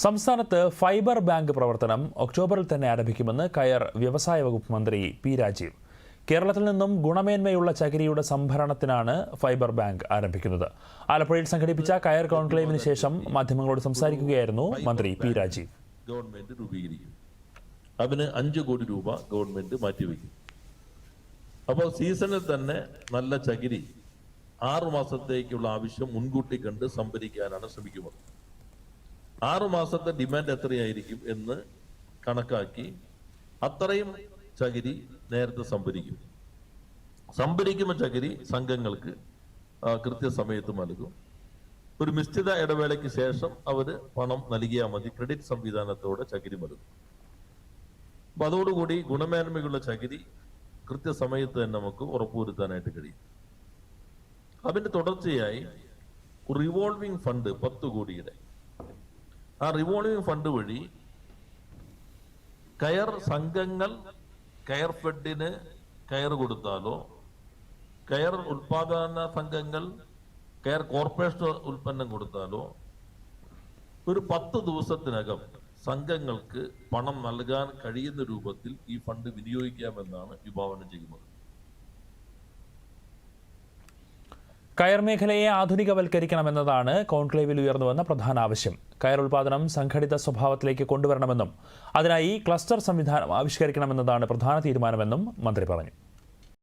സംസ്ഥാനത്ത് fibre bank പ്രവർത്തനം ഒക്ടോബറിൽ തന്നെ ആരംഭിക്കുമെന്ന് കയർ വ്യവസായ വകുപ്പ് മന്ത്രി പി രാജീവ്. കേരളത്തിൽ നിന്നും ഗുണമേന്മയുള്ള ചകിരിയുടെ സംഭരണത്തിനാണ് ഫൈബർ ബാങ്ക് ആരംഭിക്കുന്നത്. ആലപ്പുഴയിൽ സംഘടിപ്പിച്ച കയർ കോൺക്ലേവിന് ശേഷം മാധ്യമങ്ങളോട് സംസാരിക്കുകയായിരുന്നു മന്ത്രി പി രാജീവ്. ഗവൺമെന്റ് രൂപീകരിക്കും. അതിന് 5 കോടി രൂപ ഗവൺമെന്റ് മാറ്റിവെക്കും. അപ്പോൾ സീസണിൽ തന്നെ നല്ല ചകിരി 6 മാസത്തേക്കുള്ള ആവശ്യം മുൻകൂട്ടി കണ്ട് സംഭരിക്കാനാണ് ശ്രമിക്കുന്നത്. 6 മാസത്തെ ഡിമാൻഡ് എത്രയായിരിക്കും എന്ന് കണക്കാക്കി അത്രയും ചകിരി നേരത്തെ സംഭരിക്കുമ്പോൾ ചകിരി സംഘങ്ങൾക്ക് കൃത്യസമയത്ത് നൽകും. ഒരു നിശ്ചിത ഇടവേളയ്ക്ക് ശേഷം അവര് പണം നൽകിയാൽ മതി. ക്രെഡിറ്റ് സംവിധാനത്തോടെ ചകിരി നൽകും. അപ്പൊ അതോടുകൂടി ഗുണമേന്മയുള്ള ചകിരി കൃത്യസമയത്ത് തന്നെ നമുക്ക് ഉറപ്പുവരുത്താനായിട്ട് കഴിയും. അതിന്റെ തുടർച്ചയായി റിവോൾവിംഗ് ഫണ്ട് 10 കോടിയുടെ ആ റിവോൾവിംഗ് ഫണ്ട് വഴി കയർ സംഘങ്ങൾ കയർ ഫെഡിന് കയർ കൊടുത്താലോ, കയർ ഉൽപാദന സംഘങ്ങൾ കയർ കോർപ്പറേഷൻ ഉൽപ്പന്നം കൊടുത്താലോ ഒരു 10 ദിവസത്തിനകം സംഘങ്ങൾക്ക് പണം നൽകാൻ കഴിയുന്ന രൂപത്തിൽ ഈ ഫണ്ട് വിനിയോഗിക്കാമെന്നാണ് വിഭാവനം ചെയ്യുന്നത്. കയർ മേഖലയെ ആധുനികവൽക്കരിക്കണമെന്നതാണ് കോൺക്ലേവിൽ ഉയർന്നുവന്ന പ്രധാന ആവശ്യം. കയർ ഉൽപാദനം സംഘടിത സ്വഭാവത്തിലേക്ക് കൊണ്ടുവരണമെന്നും അതിനായി ക്ലസ്റ്റർ സംവിധാനം ആവിഷ്കരിക്കണമെന്നതാണ് പ്രധാന തീരുമാനമെന്നും മന്ത്രി പറഞ്ഞു.